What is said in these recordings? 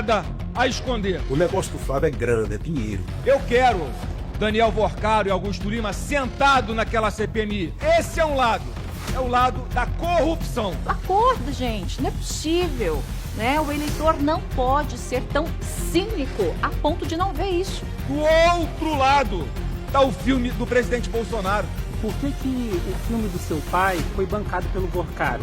nada a esconder. O negócio do Flávio é grana, é dinheiro. Eu quero Daniel Vorcaro e Augusto Lima sentado naquela CPMI. Esse é um lado. É o lado da corrupção. Acordo, gente. Não é possível. Né? O eleitor não pode ser tão cínico a ponto de não ver isso. Do outro lado está o filme do presidente Bolsonaro. Por que o filme do seu pai foi bancado pelo Vorcaro?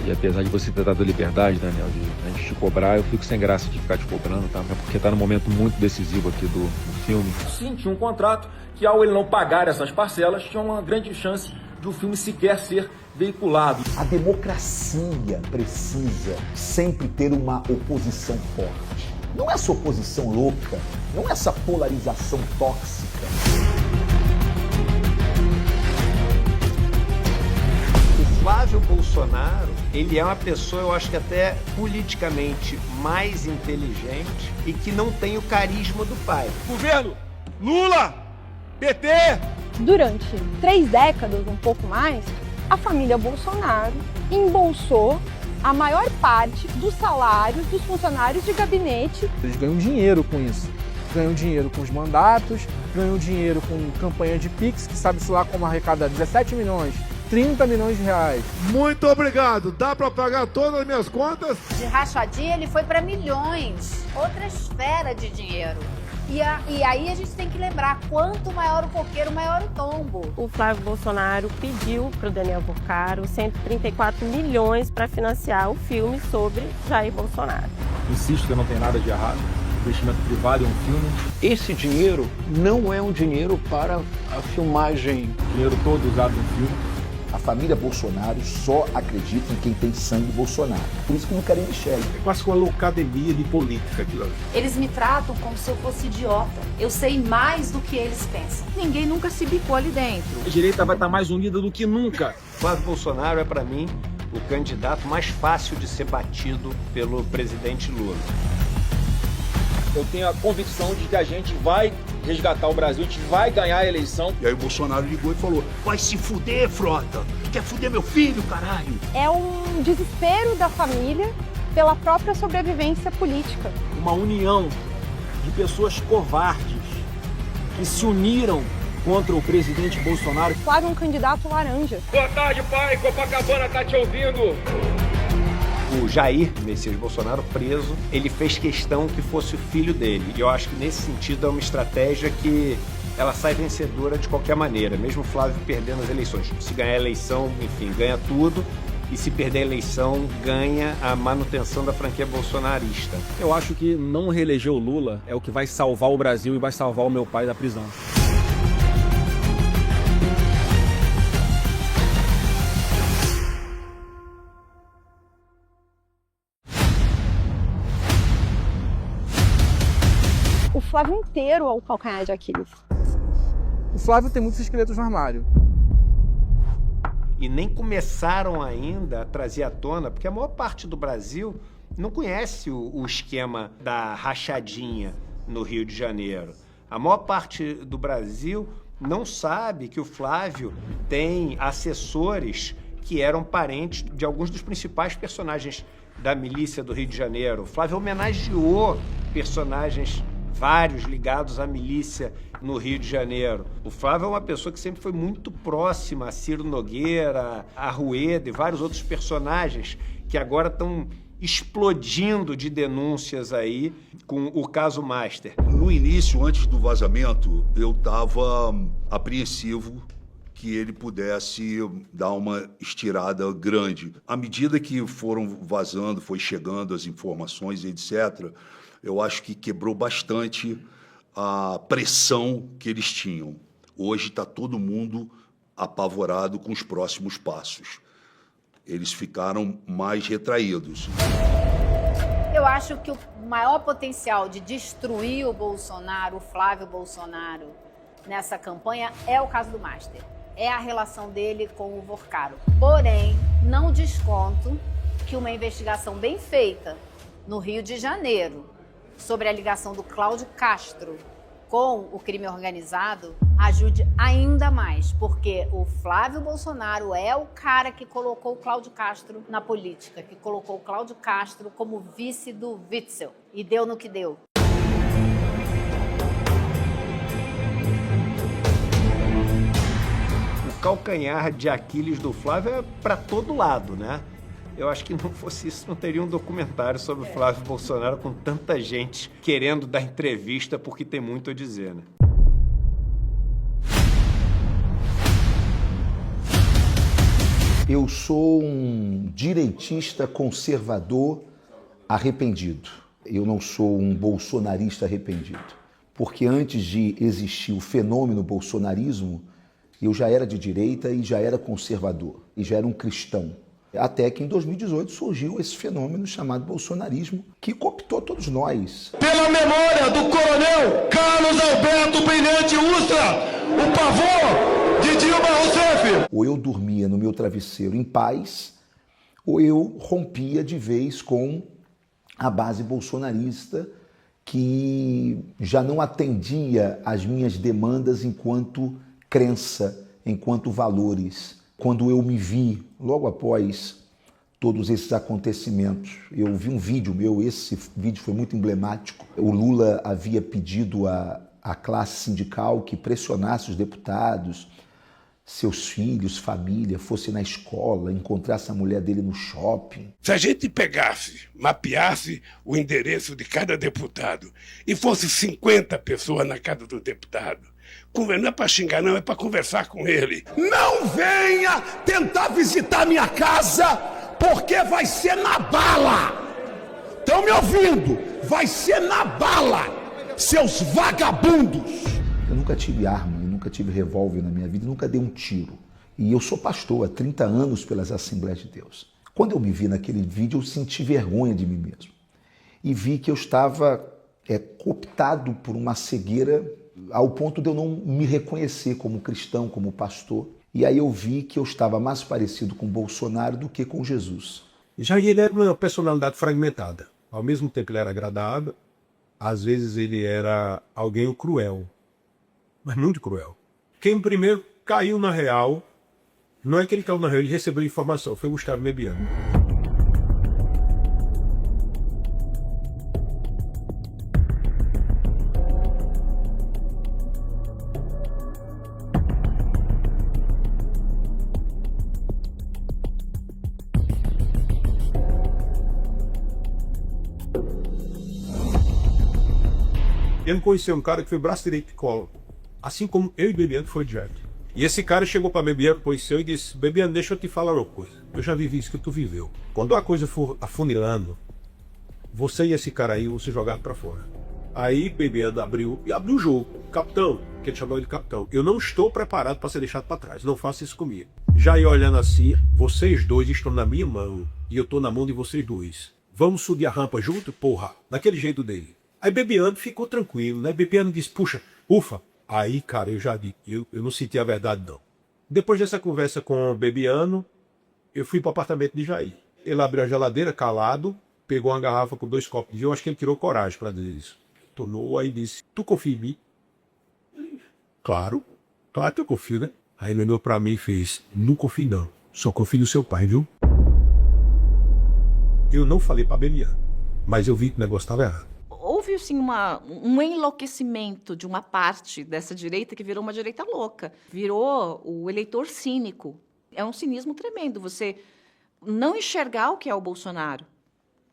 E apesar de você ter dado liberdade, Daniel, de a gente te cobrar, eu fico sem graça de ficar te cobrando, tá? Porque tá num momento muito decisivo aqui do filme. Sim, tinha um contrato que, ao ele não pagar essas parcelas, tinha uma grande chance de o filme sequer ser veiculado. A democracia precisa sempre ter uma oposição forte. Não essa oposição louca, não essa polarização tóxica. O Flávio Bolsonaro, ele é uma pessoa, eu acho que até politicamente mais inteligente e que não tem o carisma do pai. Governo Lula, PT. Durante 3 décadas, um pouco mais, a família Bolsonaro embolsou a maior parte dos salários dos funcionários de gabinete. Eles ganham dinheiro com isso. Ganham dinheiro com os mandatos, ganham dinheiro com campanha de Pix, que sabe-se lá como arrecada 17 milhões, 30 milhões de reais. Muito obrigado. Dá para pagar todas as minhas contas? De rachadinha, ele foi para milhões. Outra esfera de dinheiro. E aí a gente tem que lembrar, quanto maior o coqueiro, maior o tombo. O Flávio Bolsonaro pediu para o Daniel Vorcaro 134 milhões para financiar o filme sobre Jair Bolsonaro. Insisto que não tem nada de errado. Investimento privado é um filme. Esse dinheiro não é um dinheiro para a filmagem. Dinheiro todo usado no filme. A família Bolsonaro só acredita em quem tem sangue Bolsonaro. Por isso que não querem Michele. É quase uma loucademia de política aquilo ali. Eles me tratam como se eu fosse idiota. Eu sei mais do que eles pensam. Ninguém nunca se bicou ali dentro. A direita vai estar mais unida do que nunca. Flávio Bolsonaro é, para mim, o candidato mais fácil de ser batido pelo presidente Lula. Eu tenho a convicção de que a gente vai resgatar o Brasil, a gente vai ganhar a eleição. E aí o Bolsonaro ligou e falou: vai se fuder, Frota! Quer fuder meu filho, caralho? É um desespero da família pela própria sobrevivência política. Uma união de pessoas covardes que se uniram contra o presidente Bolsonaro. Flávio é um candidato laranja. Boa tarde, pai. Copacabana tá te ouvindo. O Jair Messias Bolsonaro preso, ele fez questão que fosse o filho dele. E eu acho que nesse sentido é uma estratégia que ela sai vencedora de qualquer maneira, mesmo o Flávio perdendo as eleições. Se ganhar a eleição, enfim, ganha tudo. E se perder a eleição, ganha a manutenção da franquia bolsonarista. Eu acho que não reeleger o Lula é o que vai salvar o Brasil e vai salvar o meu pai da prisão. O Flávio inteiro é o calcanhar de Aquiles. O Flávio tem muitos esqueletos no armário. E nem começaram ainda a trazer à tona, porque a maior parte do Brasil não conhece o esquema da rachadinha no Rio de Janeiro. A maior parte do Brasil não sabe que o Flávio tem assessores que eram parentes de alguns dos principais personagens da milícia do Rio de Janeiro. O Flávio homenageou personagens vários ligados à milícia no Rio de Janeiro. O Flávio é uma pessoa que sempre foi muito próxima a Ciro Nogueira, a Rueda e vários outros personagens que agora estão explodindo de denúncias aí com o caso Master. No início, antes do vazamento, eu estava apreensivo que ele pudesse dar uma estirada grande. À medida que foram vazando, foi chegando as informações, etc., eu acho que quebrou bastante a pressão que eles tinham. Hoje está todo mundo apavorado com os próximos passos. Eles ficaram mais retraídos. Eu acho que o maior potencial de destruir o Bolsonaro, o Flávio Bolsonaro, nessa campanha é o caso do Master. É a relação dele com o Vorcaro. Porém, não desconto que uma investigação bem feita no Rio de Janeiro sobre a ligação do Cláudio Castro com o crime organizado ajude ainda mais, porque o Flávio Bolsonaro é o cara que colocou o Cláudio Castro na política, que colocou o Cláudio Castro como vice do Witzel, e deu no que deu. O calcanhar de Aquiles do Flávio é para todo lado, né? Eu acho que não fosse isso, não teria um documentário sobre o Flávio Bolsonaro com tanta gente querendo dar entrevista porque tem muito a dizer, né? Eu sou um direitista conservador arrependido. Eu não sou um bolsonarista arrependido. Porque antes de existir o fenômeno bolsonarismo, eu já era de direita e já era conservador, e já era um cristão. Até que em 2018 surgiu esse fenômeno chamado bolsonarismo, que cooptou todos nós. Pela memória do coronel Carlos Alberto Brilhante Ustra, o pavor de Dilma Rousseff. Ou eu dormia no meu travesseiro em paz, ou eu rompia de vez com a base bolsonarista, que já não atendia às minhas demandas enquanto crença, enquanto valores. Quando eu me vi, logo após todos esses acontecimentos, eu vi um vídeo meu, esse vídeo foi muito emblemático. O Lula havia pedido à classe sindical que pressionasse os deputados, seus filhos, família, fosse na escola, encontrasse a mulher dele no shopping. Se a gente pegasse, mapeasse o endereço de cada deputado e fosse 50 pessoas na casa do deputado, não é para xingar, não, é para conversar com ele. Não venha tentar visitar minha casa, porque vai ser na bala. Estão me ouvindo? Vai ser na bala, seus vagabundos. Eu nunca tive arma, eu nunca tive revólver na minha vida, nunca dei um tiro. E eu sou pastor há 30 anos pelas Assembleias de Deus. Quando eu me vi naquele vídeo, eu senti vergonha de mim mesmo. E vi que eu estava cooptado por uma cegueira ao ponto de eu não me reconhecer como cristão, como pastor. E aí eu vi que eu estava mais parecido com Bolsonaro do que com Jesus. Jair era uma personalidade fragmentada. Ao mesmo tempo ele era agradável, às vezes ele era alguém cruel, mas muito cruel. Quem primeiro caiu na real, não é que ele caiu na real, ele recebeu informação, foi o Gustavo Bebiano. Ele conheceu um cara que foi braço direito de Collor, assim como eu e Bebiano foi direto. E esse cara chegou para Bebiano, conheceu e disse: Bebiano, deixa eu te falar uma coisa. Eu já vivi isso que tu viveu. Quando a coisa for afunilando, você e esse cara aí vão se jogar para fora. Aí Bebiano abriu o jogo. Capitão, que ele chamava de capitão, eu não estou preparado para ser deixado para trás. Não faça isso comigo. Já ia olhando assim, vocês dois estão na minha mão e eu estou na mão de vocês dois. Vamos subir a rampa junto? Porra, daquele jeito dele. Aí Bebiano ficou tranquilo, né? Bebiano disse, puxa, ufa. Aí, cara, eu já disse, eu não senti a verdade, não. Depois dessa conversa com o Bebiano, eu fui para o apartamento de Jair. Ele abriu a geladeira, calado, pegou uma garrafa com 2 copos de vinho, acho que ele tirou coragem para dizer isso. Tornou, aí disse, tu confia em mim? Claro que eu confio, né? Aí ele olhou para mim e fez, não confio não, só confio no seu pai, viu? Eu não falei para Bebiano, mas eu vi que o negócio estava errado. Houve, assim, um enlouquecimento de uma parte dessa direita que virou uma direita louca. Virou o eleitor cínico. É um cinismo tremendo você não enxergar o que é o Bolsonaro.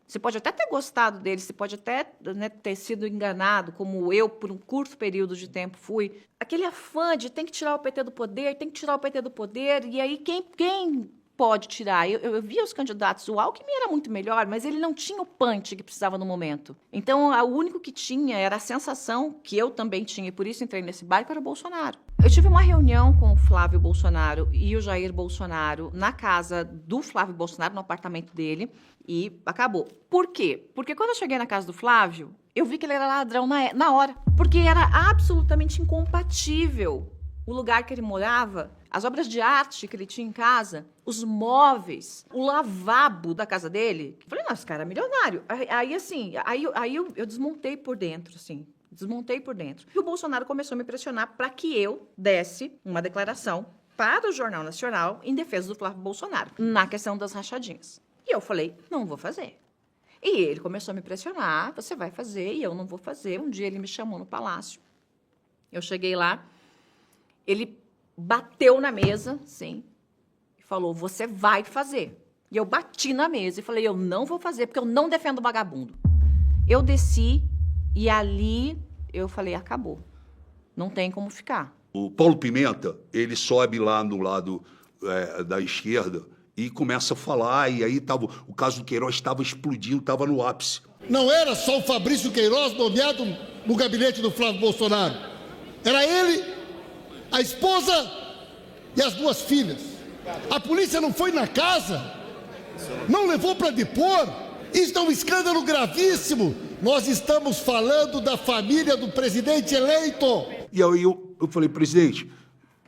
Você pode até ter gostado dele, você pode até, né, ter sido enganado, como eu, por um curto período de tempo, fui. Aquele afã de tem que tirar o PT do poder, tem que tirar o PT do poder, e aí quem pode tirar? Eu via os candidatos, o Alckmin era muito melhor, mas ele não tinha o punch que precisava no momento. Então, o único que tinha era a sensação, que eu também tinha, e por isso entrei nesse barco, era o Bolsonaro. Eu tive uma reunião com o Flávio Bolsonaro e o Jair Bolsonaro na casa do Flávio Bolsonaro, no apartamento dele, e acabou. Por quê? Porque quando eu cheguei na casa do Flávio, eu vi que ele era ladrão na hora. Porque era absolutamente incompatível o lugar que ele morava, as obras de arte que ele tinha em casa, os móveis, o lavabo da casa dele. Eu falei, nossa, esse cara é milionário. Aí eu desmontei por dentro, assim. Desmontei por dentro. E o Bolsonaro começou a me pressionar para que eu desse uma declaração para o Jornal Nacional em defesa do Flávio Bolsonaro, na questão das rachadinhas. E eu falei, não vou fazer. E ele começou a me pressionar, você vai fazer e eu não vou fazer. Um dia ele me chamou no palácio. Eu cheguei lá, ele bateu na mesa, sim, e falou, você vai fazer. E eu bati na mesa e falei, eu não vou fazer, porque eu não defendo vagabundo. Eu desci e ali eu falei, acabou. Não tem como ficar. O Paulo Pimenta, ele sobe lá no lado da esquerda e começa a falar, e aí tava, o caso do Queiroz estava explodindo, estava no ápice. Não era só o Fabrício Queiroz nomeado no gabinete do Flávio Bolsonaro. Era ele, a esposa e as 2 filhas. A polícia não foi na casa, não levou para depor. Isso é um escândalo gravíssimo. Nós estamos falando da família do presidente eleito. E aí eu falei, presidente,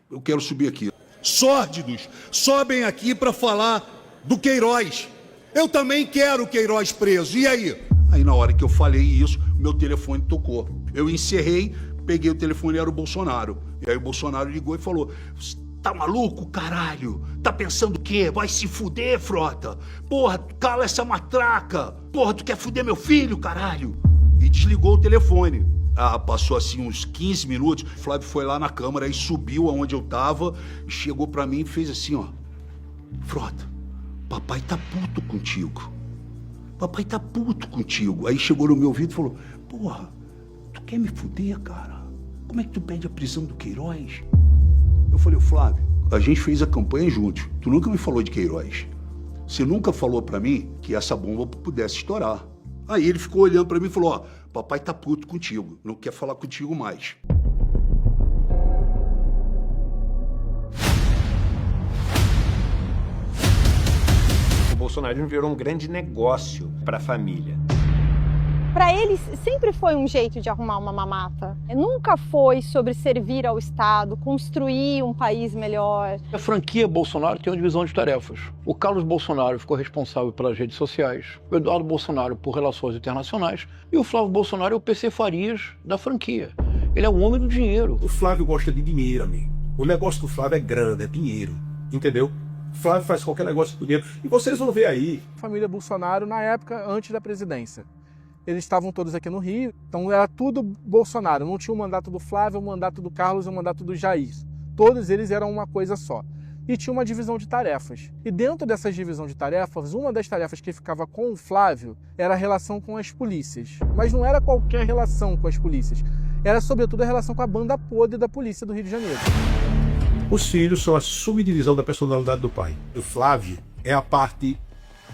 eu quero subir aqui. Sórdidos sobem aqui para falar do Queiroz. Eu também quero o Queiroz preso. E aí? Aí na hora que eu falei isso, meu telefone tocou. Eu encerrei, peguei o telefone, era o Bolsonaro. E aí o Bolsonaro ligou e falou, tá maluco, caralho? Tá pensando o quê? Vai se fuder, Frota? Porra, cala essa matraca. Porra, tu quer fuder meu filho, caralho? E desligou o telefone. Passou assim uns 15 minutos, o Flávio foi lá na Câmara e subiu aonde eu tava, chegou pra mim e fez assim, ó. Frota, papai tá puto contigo. Papai tá puto contigo. Aí chegou no meu ouvido e falou, porra, tu quer me fuder, cara? Como é que tu pede a prisão do Queiroz? Eu falei, Flávio, a gente fez a campanha juntos. Tu nunca me falou de Queiroz. Você nunca falou pra mim que essa bomba pudesse estourar. Aí ele ficou olhando pra mim e falou, ó, papai tá puto contigo, não quer falar contigo mais. O bolsonarismo virou um grande negócio para a família. Para eles, sempre foi um jeito de arrumar uma mamata. Nunca foi sobre servir ao Estado, construir um país melhor. A franquia Bolsonaro tem uma divisão de tarefas. O Carlos Bolsonaro ficou responsável pelas redes sociais, o Eduardo Bolsonaro por relações internacionais e o Flávio Bolsonaro é o PC Farias da franquia. Ele é o homem do dinheiro. O Flávio gosta de dinheiro, amigo. O negócio do Flávio é grande, é dinheiro. Entendeu? O Flávio faz qualquer negócio por dinheiro. E vocês vão ver aí. Família Bolsonaro, na época, antes da presidência. Eles estavam todos aqui no Rio, então era tudo Bolsonaro. Não tinha o mandato do Flávio, o mandato do Carlos e o mandato do Jair. Todos eles eram uma coisa só. E tinha uma divisão de tarefas. E dentro dessa divisão de tarefas, uma das tarefas que ficava com o Flávio era a relação com as polícias. Mas não era qualquer relação com as polícias. Era, sobretudo, a relação com a banda podre da polícia do Rio de Janeiro. Os filhos são a subdivisão da personalidade do pai. O Flávio é a parte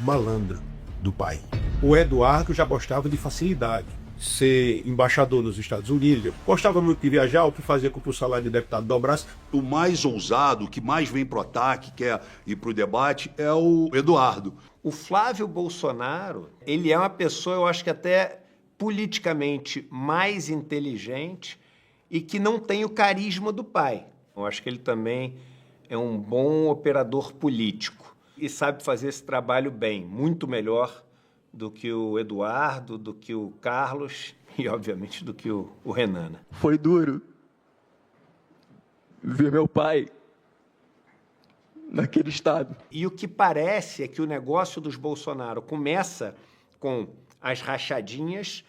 malandra do pai. O Eduardo já gostava de facilidade. Ser embaixador nos Estados Unidos, gostava muito de viajar, o que fazia com que o salário de deputado dobrasse. O mais ousado, o que mais vem pro ataque, quer ir pro debate, é o Eduardo. O Flávio Bolsonaro, ele é uma pessoa, eu acho que até politicamente mais inteligente e que não tem o carisma do pai. Eu acho que ele também é um bom operador político e sabe fazer esse trabalho bem, muito melhor do que o Eduardo, do que o Carlos e, obviamente, do que o Renan. Foi duro ver meu pai naquele estado. E o que parece é que o negócio dos Bolsonaro começa com as rachadinhas,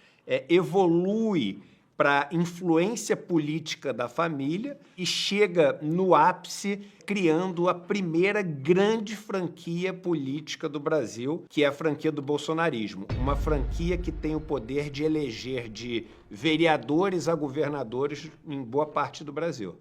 evolui para influência política da família e chega no ápice criando a primeira grande franquia política do Brasil, que é a franquia do bolsonarismo. Uma franquia que tem o poder de eleger de vereadores a governadores em boa parte do Brasil.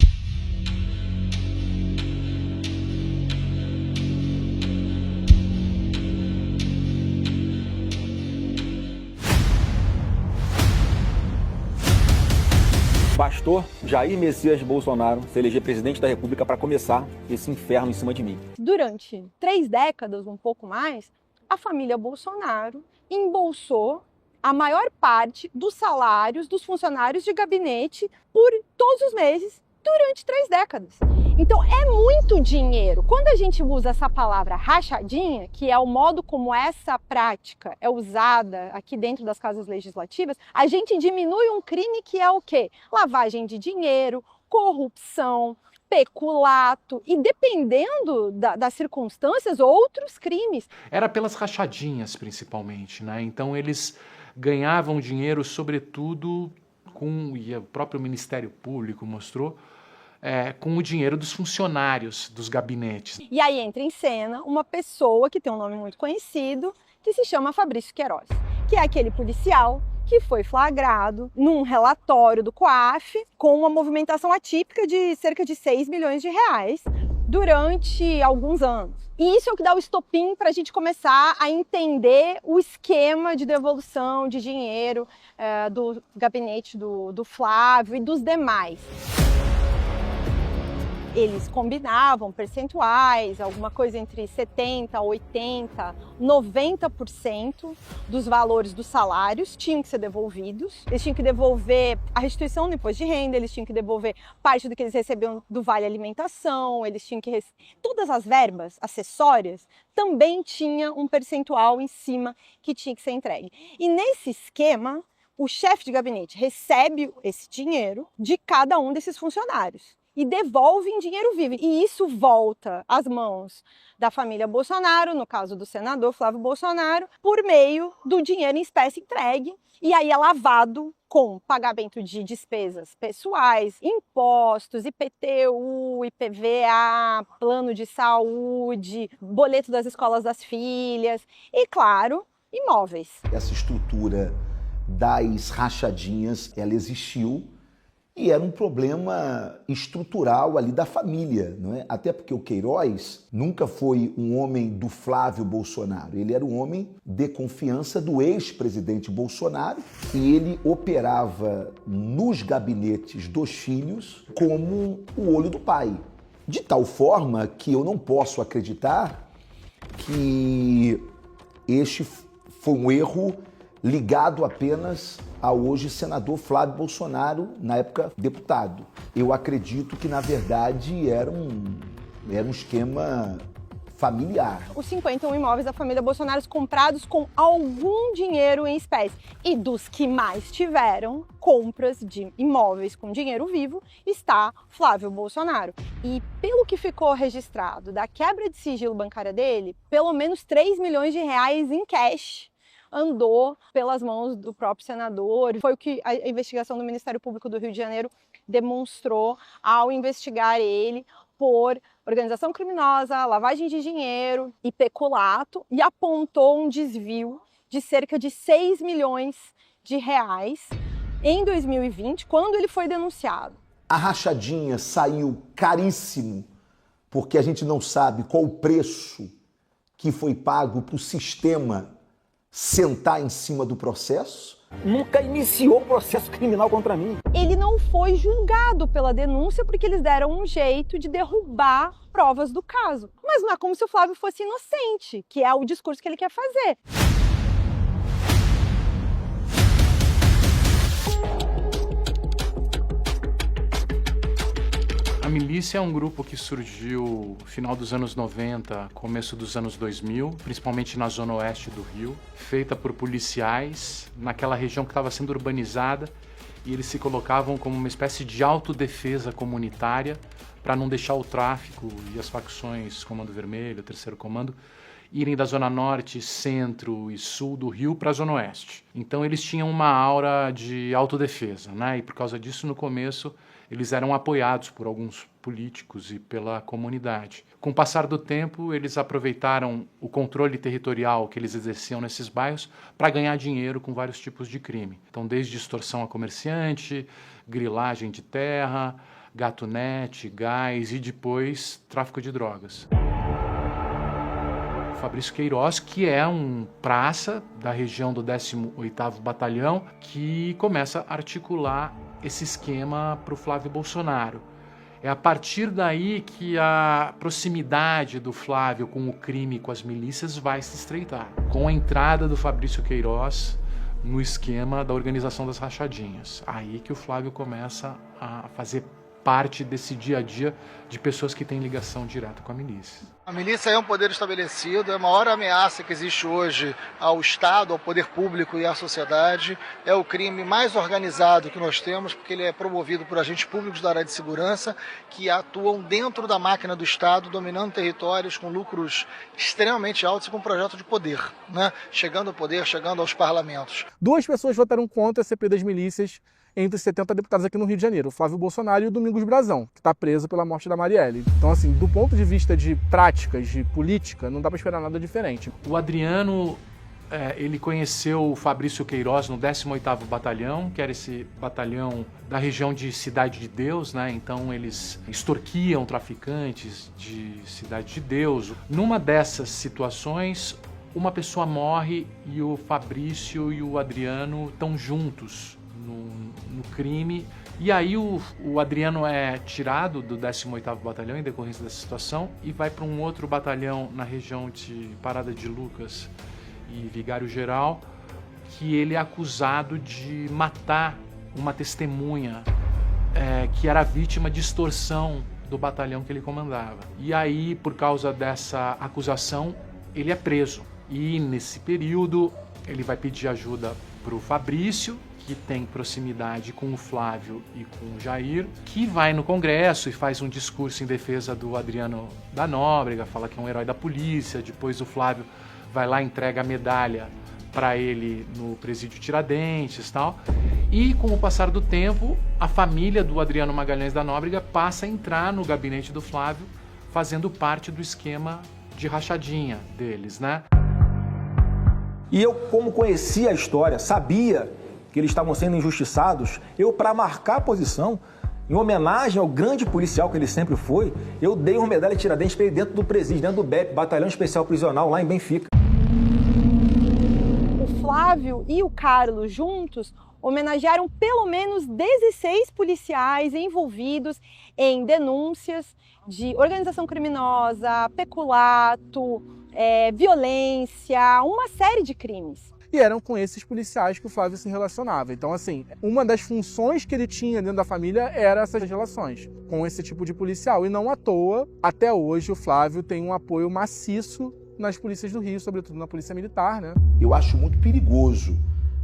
Bastou Jair Messias Bolsonaro se eleger presidente da República para começar esse inferno em cima de mim. Durante 3 décadas, um pouco mais, a família Bolsonaro embolsou a maior parte dos salários dos funcionários de gabinete por todos os meses durante 3 décadas. Então é muito dinheiro. Quando a gente usa essa palavra rachadinha, que é o modo como essa prática é usada aqui dentro das casas legislativas, a gente diminui um crime que é o quê? Lavagem de dinheiro, corrupção, peculato e, dependendo das circunstâncias, outros crimes. Era pelas rachadinhas, principalmente, né? Então eles ganhavam dinheiro, sobretudo, e o próprio Ministério Público mostrou, com o dinheiro dos funcionários dos gabinetes. E aí entra em cena uma pessoa que tem um nome muito conhecido, que se chama Fabrício Queiroz, que é aquele policial que foi flagrado num relatório do COAF com uma movimentação atípica de cerca de 6 milhões de reais durante alguns anos. E isso é o que dá o estopim para a gente começar a entender o esquema de devolução de dinheiro do gabinete do Flávio e dos demais. Eles combinavam percentuais, alguma coisa entre 70%, 80%, 90% dos valores dos salários tinham que ser devolvidos. Eles tinham que devolver a restituição do imposto de renda, eles tinham que devolver parte do que eles recebiam do Vale Alimentação, eles tinham que todas as verbas acessórias também tinha um percentual em cima que tinha que ser entregue. E nesse esquema, o chefe de gabinete recebe esse dinheiro de cada um desses funcionários e devolve em dinheiro vivo. E isso volta às mãos da família Bolsonaro, no caso do senador Flávio Bolsonaro, por meio do dinheiro em espécie entregue. E aí é lavado com pagamento de despesas pessoais, impostos, IPTU, IPVA, plano de saúde, boleto das escolas das filhas e, claro, imóveis. Essa estrutura das rachadinhas, ela existiu. E era um problema estrutural ali da família, não é? Até porque o Queiroz nunca foi um homem do Flávio Bolsonaro, ele era um homem de confiança do ex-presidente Bolsonaro e ele operava nos gabinetes dos filhos como o olho do pai. De tal forma que eu não posso acreditar que este foi um erro ligado apenas ao hoje senador Flávio Bolsonaro, na época deputado. Eu acredito que, na verdade, era um esquema familiar. Os 51 imóveis da família Bolsonaro comprados com algum dinheiro em espécie. E dos que mais tiveram compras de imóveis com dinheiro vivo está Flávio Bolsonaro. E pelo que ficou registrado da quebra de sigilo bancária dele, pelo menos 3 milhões de reais em cash andou pelas mãos do próprio senador. Foi o que a investigação do Ministério Público do Rio de Janeiro demonstrou ao investigar ele por organização criminosa, lavagem de dinheiro e peculato, e apontou um desvio de cerca de 6 milhões de reais em 2020, quando ele foi denunciado. A rachadinha saiu caríssimo, porque a gente não sabe qual o preço que foi pago para o sistema sentar em cima do processo. Nunca iniciou processo criminal contra mim. Ele não foi julgado pela denúncia porque eles deram um jeito de derrubar provas do caso. Mas não é como se o Flávio fosse inocente, que é o discurso que ele quer fazer. A milícia é um grupo que surgiu no final dos anos 90, começo dos anos 2000, principalmente na zona oeste do Rio, feita por policiais naquela região que estava sendo urbanizada, e eles se colocavam como uma espécie de autodefesa comunitária para não deixar o tráfico e as facções Comando Vermelho, Terceiro Comando, irem da zona norte, centro e sul do Rio para a zona oeste. Então eles tinham uma aura de autodefesa, né? E por causa disso, no começo, eles eram apoiados por alguns políticos e pela comunidade. Com o passar do tempo, eles aproveitaram o controle territorial que eles exerciam nesses bairros para ganhar dinheiro com vários tipos de crime. Então, desde extorsão a comerciante, grilagem de terra, gatunete, gás e depois tráfico de drogas. Fabrício Queiroz, que é um praça da região do 18º Batalhão, que começa a articular esse esquema para o Flávio Bolsonaro. É a partir daí que a proximidade do Flávio com o crime e com as milícias vai se estreitar, com a entrada do Fabrício Queiroz no esquema da organização das rachadinhas. Aí que o Flávio começa a fazer parte desse dia a dia de pessoas que têm ligação direta com a milícia. A milícia é um poder estabelecido, é a maior ameaça que existe hoje ao Estado, ao poder público e à sociedade. É o crime mais organizado que nós temos, porque ele é promovido por agentes públicos da área de segurança que atuam dentro da máquina do Estado, dominando territórios com lucros extremamente altos e com projeto de poder, né? Chegando ao poder, chegando aos parlamentos. 2 pessoas votaram contra a CPI das milícias entre os 70 deputados aqui no Rio de Janeiro, o Flávio Bolsonaro e o Domingos Brazão, que está preso pela morte da Marielle. Então, assim, do ponto de vista de práticas, de política, não dá para esperar nada diferente. O Adriano, ele conheceu o Fabrício Queiroz no 18º Batalhão, que era esse batalhão da região de Cidade de Deus, né? Então eles extorquiam traficantes de Cidade de Deus. Numa dessas situações, uma pessoa morre e o Fabrício e o Adriano estão juntos no crime. E aí o Adriano é tirado do 18º Batalhão em decorrência dessa situação e vai para um outro batalhão na região de Parada de Lucas e Vigário Geral, que ele é acusado de matar uma testemunha que era vítima de extorsão do batalhão que ele comandava. E aí, por causa dessa acusação, ele é preso. E nesse período, ele vai pedir ajuda para o Fabrício, que tem proximidade com o Flávio e com o Jair, que vai no Congresso e faz um discurso em defesa do Adriano da Nóbrega, fala que é um herói da polícia. Depois o Flávio vai lá e entrega a medalha para ele no presídio Tiradentes e tal. E com o passar do tempo, a família do Adriano Magalhães da Nóbrega passa a entrar no gabinete do Flávio, fazendo parte do esquema de rachadinha deles, né? E eu, como conhecia a história, sabia que eles estavam sendo injustiçados, eu, para marcar a posição, em homenagem ao grande policial que ele sempre foi, eu dei uma medalha de Tiradentes para ele dentro do presídio, dentro do BEP, Batalhão Especial Prisional, lá em Benfica. O Flávio e o Carlos juntos homenagearam pelo menos 16 policiais envolvidos em denúncias de organização criminosa, peculato, violência, uma série de crimes. E eram com esses policiais que o Flávio se relacionava. Então, assim, uma das funções que ele tinha dentro da família era essas relações com esse tipo de policial. E não à toa, até hoje, o Flávio tem um apoio maciço nas polícias do Rio, sobretudo na Polícia Militar, né? Eu acho muito perigoso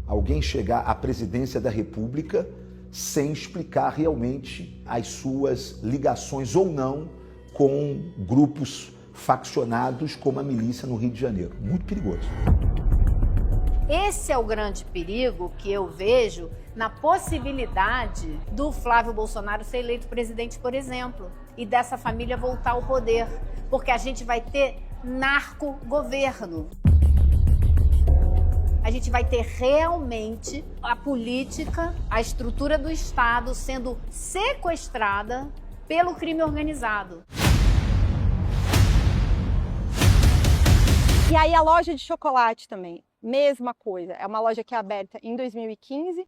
alguém chegar à presidência da República sem explicar realmente as suas ligações ou não com grupos faccionados como a milícia no Rio de Janeiro. Muito perigoso. Esse é o grande perigo que eu vejo na possibilidade do Flávio Bolsonaro ser eleito presidente, por exemplo, e dessa família voltar ao poder, porque a gente vai ter narco-governo. A gente vai ter realmente a política, a estrutura do Estado sendo sequestrada pelo crime organizado. E aí a loja de chocolate também, mesma coisa. É uma loja que é aberta em 2015.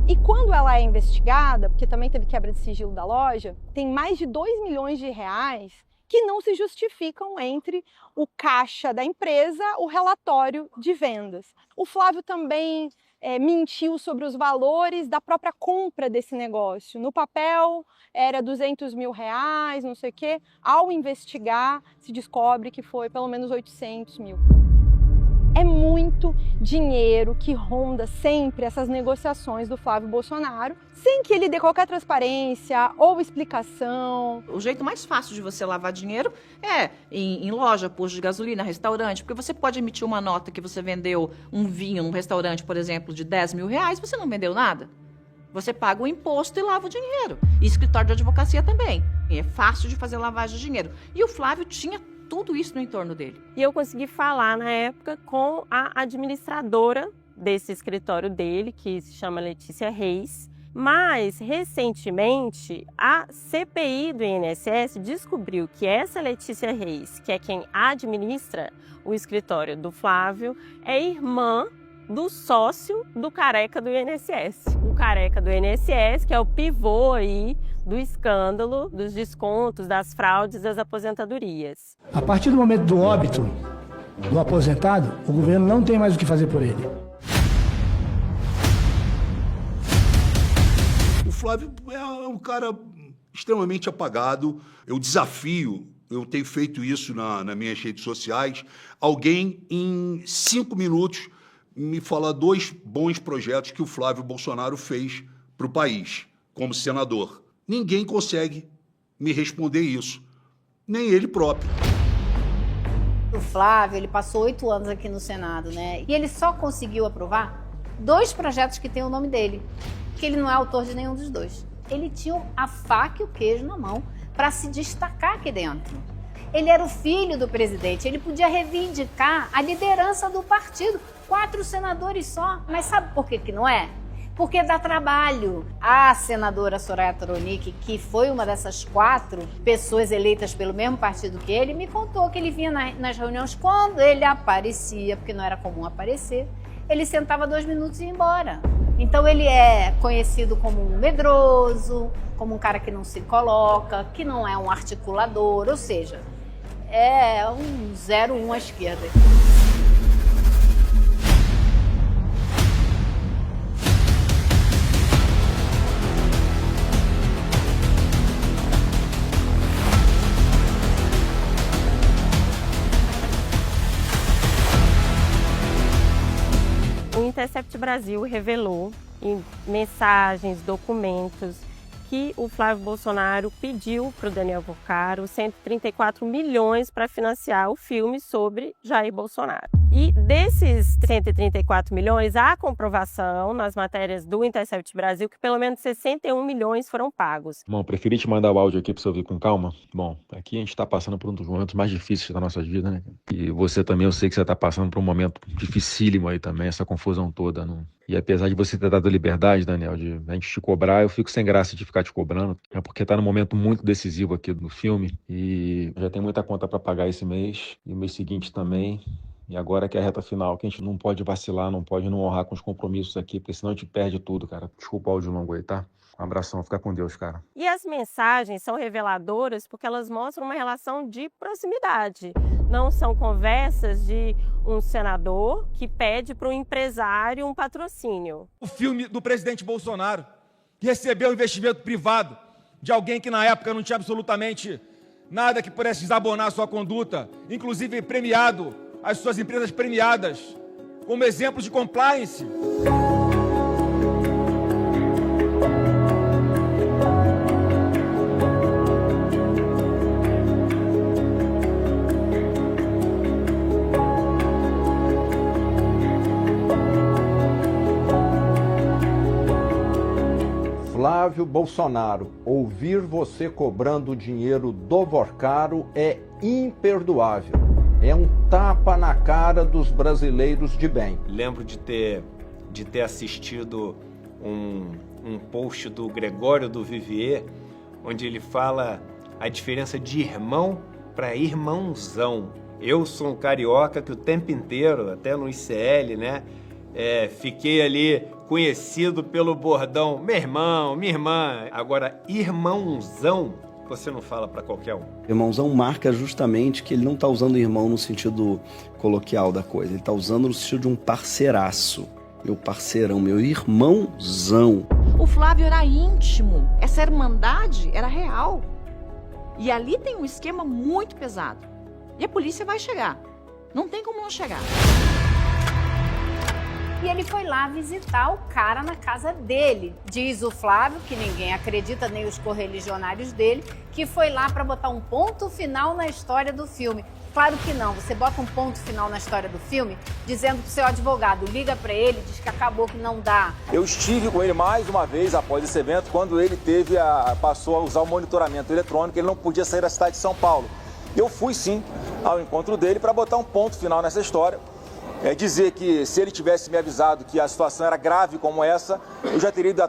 E quando ela é investigada, porque também teve quebra de sigilo da loja, tem mais de 2 milhões de reais que não se justificam entre o caixa da empresa, o relatório de vendas. O Flávio também mentiu sobre os valores da própria compra desse negócio. No papel era 200 mil reais, não sei o quê. Ao investigar, se descobre que foi pelo menos 800 mil. É muito dinheiro que ronda sempre essas negociações do Flávio Bolsonaro, sem que ele dê qualquer transparência ou explicação. O jeito mais fácil de você lavar dinheiro é em loja, posto de gasolina, restaurante, porque você pode emitir uma nota que você vendeu um vinho num restaurante, por exemplo, de 10 mil reais, você não vendeu nada. Você paga o imposto e lava o dinheiro. E escritório de advocacia também. E é fácil de fazer lavagem de dinheiro. E o Flávio tinha tudo isso no entorno dele. E eu consegui falar na época com a administradora desse escritório dele, que se chama Letícia Reis. Mas, recentemente, a CPI do INSS descobriu que essa Letícia Reis, que é quem administra o escritório do Flávio, é irmã do sócio do careca do INSS. O careca do INSS, que é o pivô aí do escândalo, dos descontos, das fraudes, das aposentadorias. A partir do momento do óbito do aposentado, o governo não tem mais o que fazer por ele. O Flávio é um cara extremamente apagado. Eu desafio, eu tenho feito isso nas minhas redes sociais, alguém em 5 minutos me fala 2 bons projetos que o Flávio Bolsonaro fez para o país, como senador. Ninguém consegue me responder isso, nem ele próprio. O Flávio, ele passou 8 anos aqui no Senado, né? E ele só conseguiu aprovar 2 projetos que têm o nome dele, que ele não é autor de nenhum dos 2. Ele tinha a faca e o queijo na mão para se destacar aqui dentro. Ele era o filho do presidente, ele podia reivindicar a liderança do partido. 4 senadores só. Mas sabe por que não é? Porque dá trabalho. A senadora Soraya Tronic, que foi uma dessas 4 pessoas eleitas pelo mesmo partido que ele, me contou que ele vinha nas reuniões, quando ele aparecia, porque não era comum aparecer, ele sentava 2 minutos e ia embora. Então ele é conhecido como um medroso, como um cara que não se coloca, que não é um articulador, ou seja, é um 0-1 à esquerda. O Intercept Brasil revelou em mensagens, documentos, que o Flávio Bolsonaro pediu para o Daniel Porcaro 134 milhões para financiar o filme sobre Jair Bolsonaro. E desses 134 milhões, há comprovação nas matérias do Intercept Brasil que pelo menos 61 milhões foram pagos. Bom, preferi te mandar o áudio aqui para você ouvir com calma. Bom, aqui a gente está passando por um dos momentos mais difíceis da nossa vida, né? E você também, eu sei que você está passando por um momento dificílimo aí também, essa confusão toda. Não? E apesar de você ter dado liberdade, Daniel, de a gente te cobrar, eu fico sem graça de ficar te cobrando. É porque está num momento muito decisivo aqui do filme e já tem muita conta para pagar esse mês e o mês seguinte também. E agora que é a reta final, que a gente não pode vacilar, não pode não honrar com os compromissos aqui, porque senão a gente perde tudo, cara. Desculpa o áudio longo aí, tá? Um abração, fica com Deus, cara. E as mensagens são reveladoras porque elas mostram uma relação de proximidade. Não são conversas de um senador que pede para um empresário um patrocínio. O filme do presidente Bolsonaro recebeu investimento privado de alguém que na época não tinha absolutamente nada que pudesse desabonar sua conduta, inclusive premiado, as suas empresas premiadas, como exemplo de compliance. Flávio Bolsonaro, ouvir você cobrando dinheiro do Porcaro é imperdoável. É um tapa na cara dos brasileiros de bem. Lembro de ter assistido um post do Gregório do Vivier, onde ele fala a diferença de irmão para irmãozão. Eu sou um carioca que o tempo inteiro, até no ICL, né, fiquei ali conhecido pelo bordão meu irmão, minha irmã. Agora, irmãozão, você não fala para qualquer um. Irmãozão marca justamente que ele não está usando irmão no sentido coloquial da coisa. Ele está usando no sentido de um parceiraço. Meu parceirão, meu irmãozão. O Flávio era íntimo. Essa irmandade era real. E ali tem um esquema muito pesado. E a polícia vai chegar. Não tem como não chegar. E ele foi lá visitar o cara na casa dele. Diz o Flávio, que ninguém acredita, nem os correligionários dele, que foi lá para botar um ponto final na história do filme. Claro que não. Você bota um ponto final na história do filme dizendo pro seu advogado, liga para ele, diz que acabou, que não dá. Eu estive com ele mais uma vez após esse evento, quando ele passou a usar o monitoramento eletrônico, ele não podia sair da cidade de São Paulo. Eu fui sim ao encontro dele para botar um ponto final nessa história. Dizer que se ele tivesse me avisado que a situação era grave como essa, eu já teria ido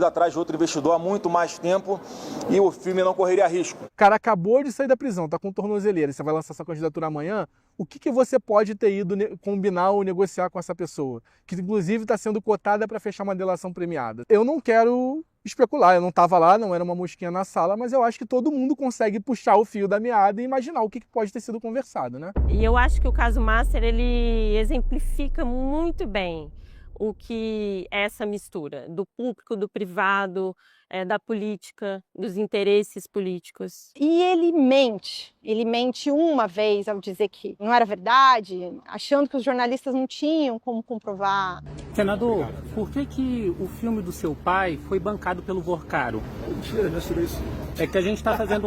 atrás de outro investidor há muito mais tempo e o filme não correria risco. O cara acabou de sair da prisão, tá com tornozeleira, você vai lançar sua candidatura amanhã, o que você pode ter ido combinar ou negociar com essa pessoa? Que inclusive está sendo cotada para fechar uma delação premiada. Eu não quero especular, eu não estava lá, não era uma mosquinha na sala, mas eu acho que todo mundo consegue puxar o fio da meada e imaginar o que pode ter sido conversado, né? E eu acho que o caso Master, ele exemplifica muito bem o que é essa mistura do público, do privado, da política, dos interesses políticos. E ele mente uma vez ao dizer que não era verdade, achando que os jornalistas não tinham como comprovar. Senador, por que o filme do seu pai foi bancado pelo Vorcaro? Mentira, não é sobre isso. É que a gente está fazendo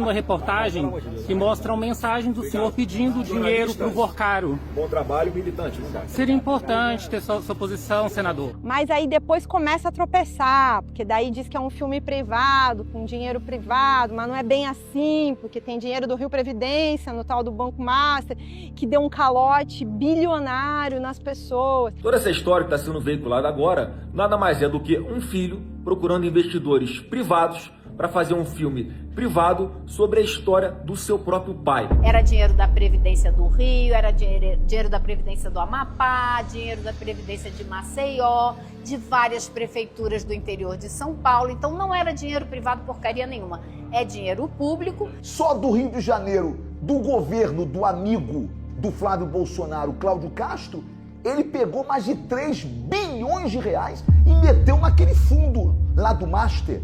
uma reportagem que mostra uma mensagem do senhor pedindo dinheiro para o Vorcaro. Bom trabalho, militante, não dá. Seria importante ter sua posição, senador. Mas aí depois começa a tropeçar, porque daí diz que é um filme privado, com dinheiro privado, mas não é bem assim, porque tem dinheiro do Rio Previdência, no tal do Banco Master, que deu um calote bilionário nas pessoas. Toda essa história que está sendo veiculada agora nada mais é do que um filho procurando investidores privados para fazer um filme privado sobre a história do seu próprio pai. Era dinheiro da Previdência do Rio, era dinheiro da Previdência do Amapá, dinheiro da Previdência de Maceió, de várias prefeituras do interior de São Paulo. Então não era dinheiro privado porcaria nenhuma, é dinheiro público. Só do Rio de Janeiro, do governo do amigo do Flávio Bolsonaro, Cláudio Castro, ele pegou mais de 3 bilhões de reais e meteu naquele fundo lá do Master.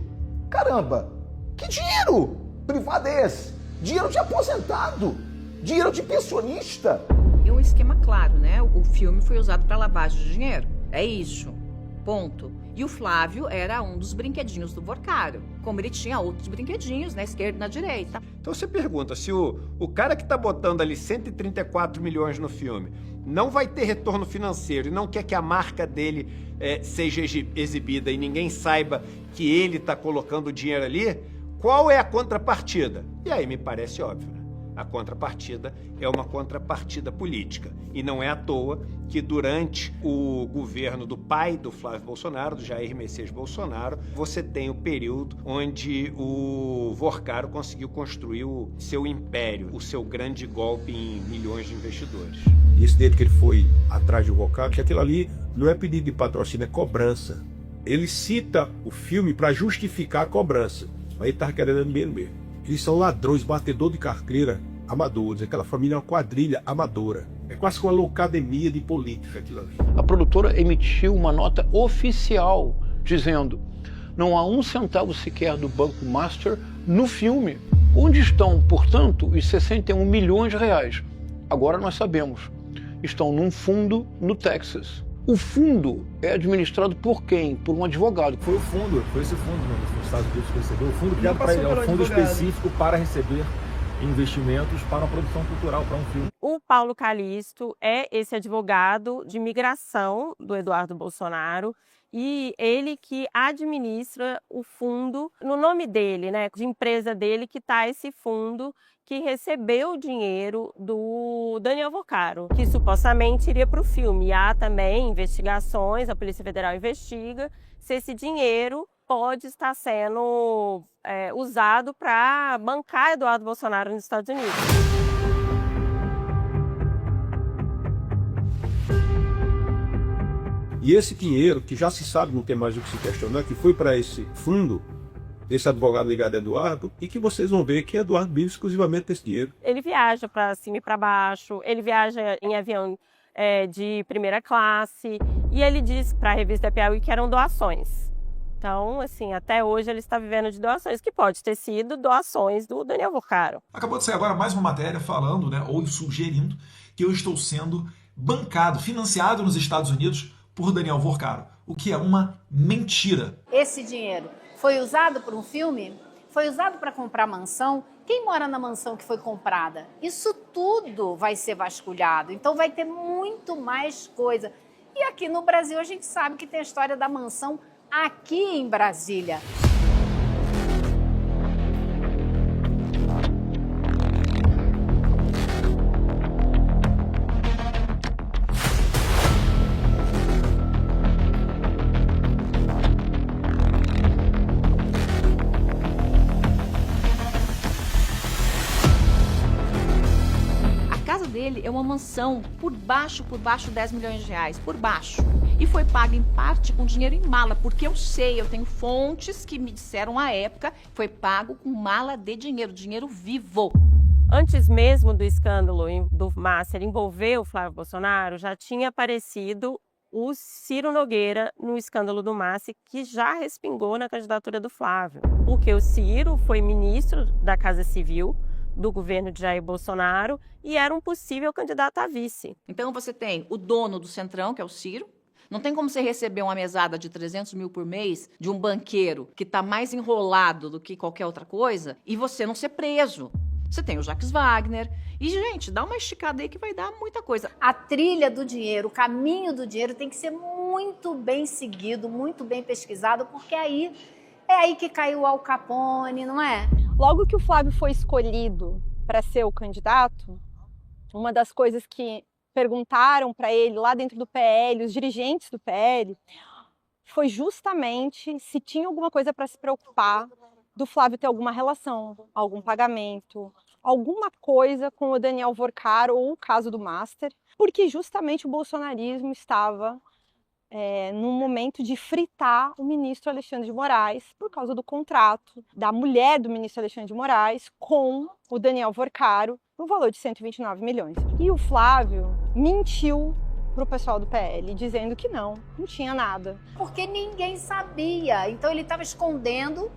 Caramba, que dinheiro privado é esse? Dinheiro de aposentado, dinheiro de pensionista. E um esquema claro, né? O filme foi usado para lavagem de dinheiro. É isso. Ponto. E o Flávio era um dos brinquedinhos do Vorcaro, como ele tinha outros brinquedinhos na esquerda e na direita. Então você pergunta se o cara que está botando ali 134 milhões no filme não vai ter retorno financeiro e não quer que a marca dele seja exibida e ninguém saiba que ele está colocando o dinheiro ali, qual é a contrapartida? E aí me parece óbvio, né? A contrapartida é uma contrapartida política. E não é à toa que durante o governo do pai do Flávio Bolsonaro, do Jair Messias Bolsonaro, você tem o período onde o Vorcaro conseguiu construir o seu império, o seu grande golpe em milhões de investidores. E esse dele que ele foi atrás do Vorcaro, que aquilo ali não é pedido de patrocínio, é cobrança. Ele cita o filme para justificar a cobrança, mas ele estava querendo mesmo. Eles são ladrões, batedor de carteira, amadores. Aquela família é uma quadrilha amadora. É quase uma loucademia de política aquilo ali. A produtora emitiu uma nota oficial dizendo: não há um centavo sequer do Banco Master no filme. Onde estão, portanto, os 61 milhões de reais? Agora nós sabemos. Estão num fundo no Texas. O fundo é administrado por quem? Por um advogado. Foi esse fundo nos Estados Unidos que recebeu. O fundo criado para ele, é um fundo específico para receber investimentos para uma produção cultural, para um filme. O Paulo Calixto é esse advogado de imigração do Eduardo Bolsonaro e ele que administra o fundo, no nome dele, né, de empresa dele, que está esse fundo que recebeu o dinheiro do Daniel Vorcaro, que supostamente iria para o filme. E há também investigações, a Polícia Federal investiga se esse dinheiro pode estar sendo usado para bancar Eduardo Bolsonaro nos Estados Unidos. E esse dinheiro, que já se sabe, não tem mais o que se questionar, que foi para esse fundo, desse advogado ligado a Eduardo, e que vocês vão ver que Eduardo vive exclusivamente desse dinheiro. Ele viaja para cima e para baixo, ele viaja em avião de primeira classe, e ele diz para a revista Piauí que eram doações. Então, assim, até hoje ele está vivendo de doações, que pode ter sido doações do Daniel Vorcaro. Acabou de sair agora mais uma matéria falando, né, ou sugerindo, que eu estou sendo bancado, financiado nos Estados Unidos por Daniel Vorcaro, o que é uma mentira. Esse dinheiro foi usado para um filme? Foi usado para comprar mansão? Quem mora na mansão que foi comprada? Isso tudo vai ser vasculhado, então vai ter muito mais coisa. E aqui no Brasil a gente sabe que tem a história da mansão aqui em Brasília. Dele é uma mansão por baixo 10 milhões de reais, por baixo. E foi pago em parte com dinheiro em mala, porque eu sei, eu tenho fontes que me disseram à época, foi pago com mala de dinheiro, dinheiro vivo. Antes mesmo do escândalo do Master envolver o Flávio Bolsonaro, já tinha aparecido o Ciro Nogueira no escândalo do MASSE, que já respingou na candidatura do Flávio. Porque o Ciro foi ministro da Casa Civil do governo de Jair Bolsonaro e era um possível candidato a vice. Então você tem o dono do Centrão, que é o Ciro. Não tem como você receber uma mesada de 300 mil por mês de um banqueiro que está mais enrolado do que qualquer outra coisa e você não ser preso. Você tem o Jacques Wagner. E, gente, dá uma esticada aí que vai dar muita coisa. A trilha do dinheiro, o caminho do dinheiro tem que ser muito bem seguido, muito bem pesquisado, porque é aí que caiu o Al Capone, não é? Logo que o Flávio foi escolhido para ser o candidato, uma das coisas que perguntaram para ele lá dentro do PL, os dirigentes do PL, foi justamente se tinha alguma coisa para se preocupar do Flávio ter alguma relação, algum pagamento, alguma coisa com o Daniel Vorcaro ou o caso do Master, porque justamente o bolsonarismo estava num momento de fritar o ministro Alexandre de Moraes por causa do contrato da mulher do ministro Alexandre de Moraes com o Daniel Vorcaro no valor de 129 milhões. E o Flávio mentiu para o pessoal do PL, dizendo que não tinha nada. Porque ninguém sabia, então ele estava escondendo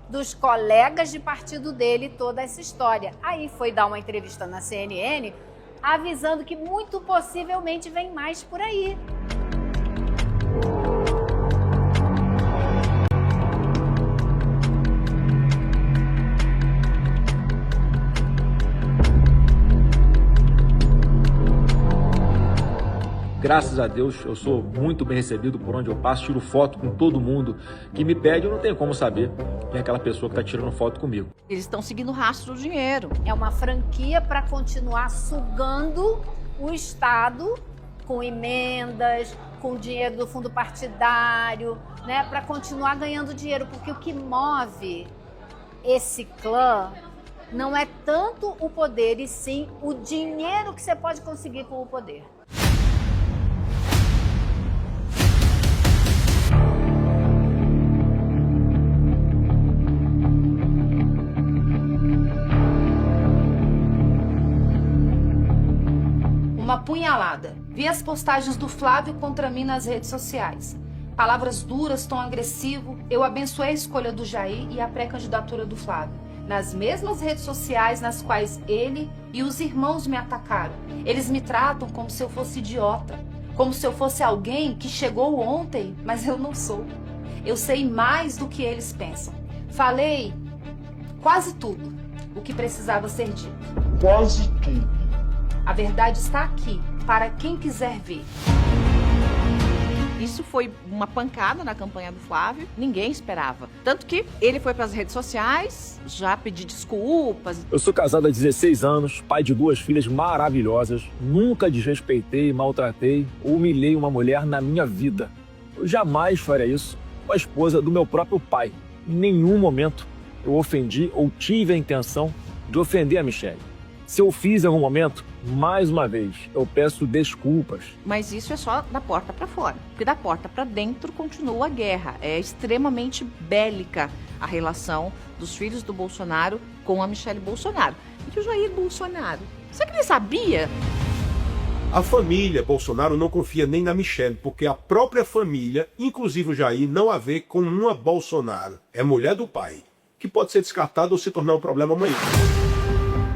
dos colegas de partido dele toda essa história. Aí foi dar uma entrevista na CNN avisando que muito possivelmente vem mais por aí. Graças a Deus, eu sou muito bem recebido por onde eu passo, tiro foto com todo mundo que me pede, eu não tenho como saber quem é aquela pessoa que está tirando foto comigo. Eles estão seguindo o rastro do dinheiro. É uma franquia para continuar sugando o Estado com emendas, com dinheiro do fundo partidário, né, para continuar ganhando dinheiro, porque o que move esse clã não é tanto o poder, e sim o dinheiro que você pode conseguir com o poder. Uma punhalada. Vi as postagens do Flávio contra mim nas redes sociais. Palavras duras, tom agressivo. Eu abençoei a escolha do Jair e a pré-candidatura do Flávio. Nas mesmas redes sociais nas quais ele e os irmãos me atacaram. Eles me tratam como se eu fosse idiota. Como se eu fosse alguém que chegou ontem, mas eu não sou. Eu sei mais do que eles pensam. Falei quase tudo o que precisava ser dito. Quase tudo. A verdade está aqui, para quem quiser ver. Isso foi uma pancada na campanha do Flávio, ninguém esperava. Tanto que ele foi para as redes sociais, já pediu desculpas. Eu sou casado há 16 anos, pai de 2 filhas maravilhosas, nunca desrespeitei, maltratei ou humilhei uma mulher na minha vida. Eu jamais faria isso com a esposa do meu próprio pai. Em nenhum momento eu ofendi ou tive a intenção de ofender a Michelle. Se eu fiz em algum momento, mais uma vez, eu peço desculpas. Mas isso é só da porta para fora. Porque da porta para dentro continua a guerra. É extremamente bélica a relação dos filhos do Bolsonaro com a Michelle Bolsonaro. E o Jair Bolsonaro, será que ele sabia? A família Bolsonaro não confia nem na Michelle, porque a própria família, inclusive o Jair, não a vê como uma Bolsonaro. É mulher do pai, que pode ser descartada ou se tornar um problema amanhã.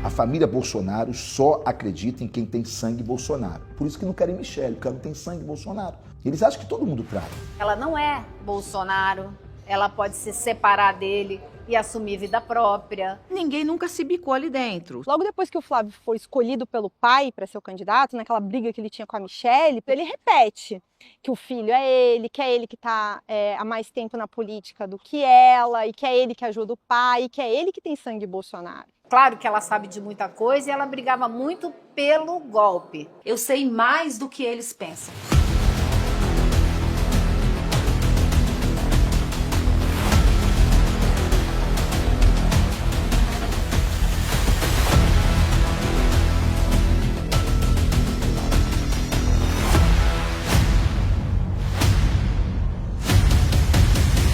A família Bolsonaro só acredita em quem tem sangue Bolsonaro. Por isso que não querem Michelle, porque ela não tem sangue Bolsonaro. Eles acham que todo mundo trai. Ela não é Bolsonaro, ela pode se separar dele e assumir vida própria. Ninguém nunca se bicou ali dentro. Logo depois que o Flávio foi escolhido pelo pai para ser o candidato, naquela briga que ele tinha com a Michelle, ele repete que o filho é ele, que é ele que está há mais tempo na política do que ela, e que é ele que ajuda o pai, e que é ele que tem sangue Bolsonaro. Claro que ela sabe de muita coisa e ela brigava muito pelo golpe. Eu sei mais do que eles pensam.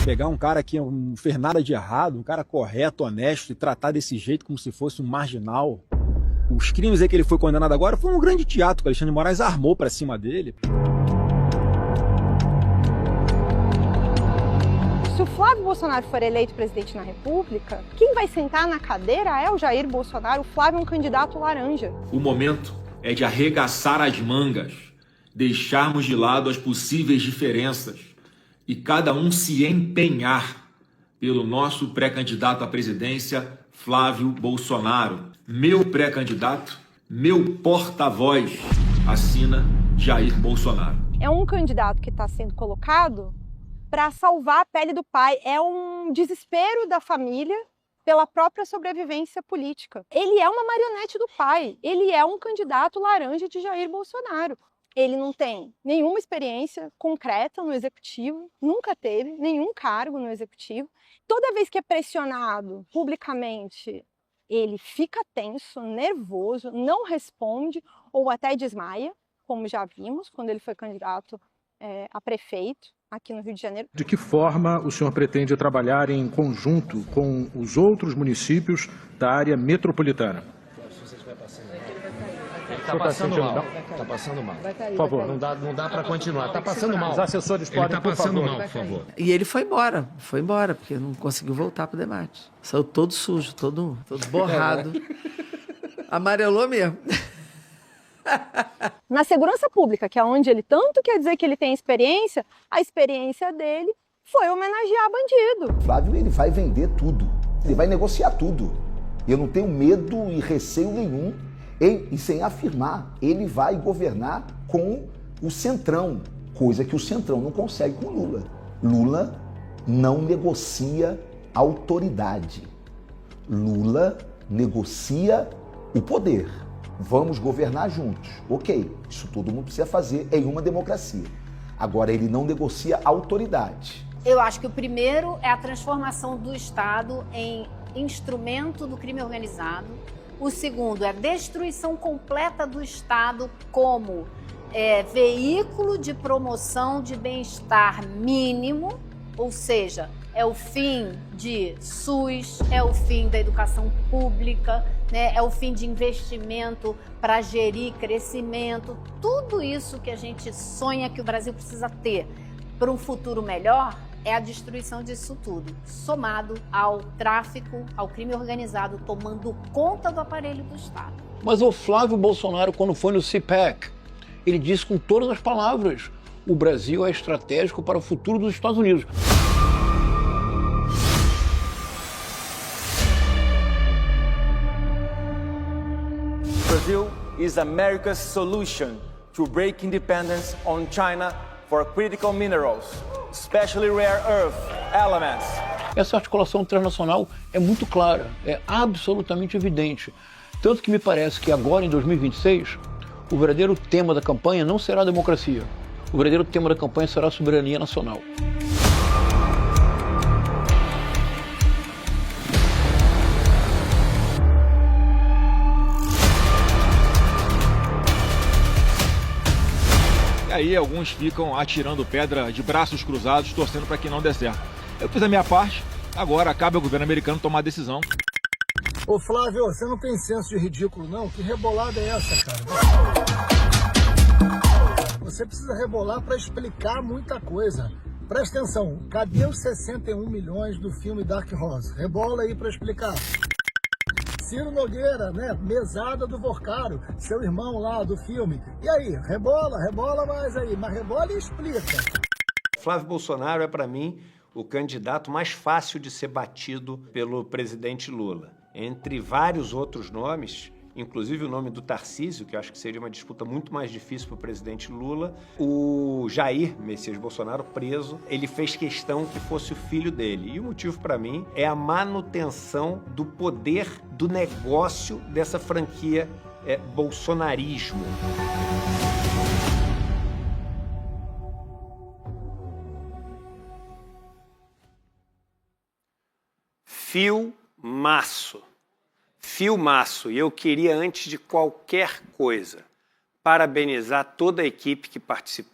Pegar um cara que não fez nada de errado, um cara correto, honesto, e tratar desse jeito como se fosse um marginal. Os crimes aí que ele foi condenado agora foi um grande teatro que o Alexandre de Moraes armou pra cima dele. Se o Flávio Bolsonaro for eleito presidente na República, quem vai sentar na cadeira é o Jair Bolsonaro. O Flávio é um candidato laranja. O momento é de arregaçar as mangas, deixarmos de lado as possíveis diferenças e cada um se empenhar pelo nosso pré-candidato à presidência, Flávio Bolsonaro. Meu pré-candidato, meu porta-voz, assina Jair Bolsonaro. É um candidato que está sendo colocado para salvar a pele do pai. É um desespero da família pela própria sobrevivência política. Ele é uma marionete do pai. Ele é um candidato laranja de Jair Bolsonaro. Ele não tem nenhuma experiência concreta no executivo, nunca teve nenhum cargo no executivo. Toda vez que é pressionado publicamente, ele fica tenso, nervoso, não responde ou até desmaia, como já vimos quando ele foi candidato a prefeito aqui no Rio de Janeiro. De que forma o senhor pretende trabalhar em conjunto com os outros municípios da área metropolitana? Está passando mal. Está passando mal. Por favor. Não dá para continuar. Está passando mal. Os assessores podem, Ele está passando mal, por favor. E ele foi embora, porque não conseguiu voltar para o debate. Saiu todo sujo, todo borrado. Amarelou mesmo. Na segurança pública, que é onde ele tanto quer dizer que ele tem experiência, a experiência dele foi homenagear bandido. Flávio, ele vai vender tudo, ele vai negociar tudo. Eu não tenho medo e receio nenhum e sem afirmar, ele vai governar com o Centrão, coisa que o Centrão não consegue com Lula. Lula não negocia autoridade. Lula negocia o poder. Vamos governar juntos. Ok, isso todo mundo precisa fazer em uma democracia. Agora, ele não negocia autoridade. Eu acho que o primeiro é a transformação do Estado em instrumento do crime organizado. O segundo é a destruição completa do Estado como veículo de promoção de bem-estar mínimo, ou seja, é o fim de SUS, é o fim da educação pública, né? É o fim de investimento para gerir crescimento. Tudo isso que a gente sonha que o Brasil precisa ter para um futuro melhor é a destruição disso tudo, somado ao tráfico, ao crime organizado, tomando conta do aparelho do Estado. Mas o Flávio Bolsonaro, quando foi no CPAC, ele disse com todas as palavras: o Brasil é estratégico para o futuro dos Estados Unidos. Brazil is America's solution to break independence on China for critical minerals, especially rare earth elements. Essa articulação transnacional é muito clara, é absolutamente evidente. Tanto que me parece que agora, em 2026, o verdadeiro tema da campanha não será a democracia. O verdadeiro tema da campanha será a soberania nacional. E aí alguns ficam atirando pedra de braços cruzados, torcendo para que não dê certo. Eu fiz a minha parte, agora cabe ao governo americano tomar a decisão. Ô Flávio, você não tem senso de ridículo não? Que rebolada é essa, cara? Você precisa rebolar para explicar muita coisa. Presta atenção, cadê os 61 milhões do filme Dark Horse? Rebola aí para explicar. Ciro Nogueira, né? Mesada do Vorcaro, seu irmão lá do filme. E aí, rebola mais aí, mas rebola e explica. Flávio Bolsonaro é, para mim, o candidato mais fácil de ser batido pelo presidente Lula. Entre vários outros nomes, inclusive o nome do Tarcísio, que eu acho que seria uma disputa muito mais difícil para o presidente Lula, o Jair Messias Bolsonaro, preso, ele fez questão que fosse o filho dele. E o motivo, para mim, é a manutenção do poder do negócio dessa franquia bolsonarismo. Filmaço. E eu queria, antes de qualquer coisa, parabenizar toda a equipe que participou.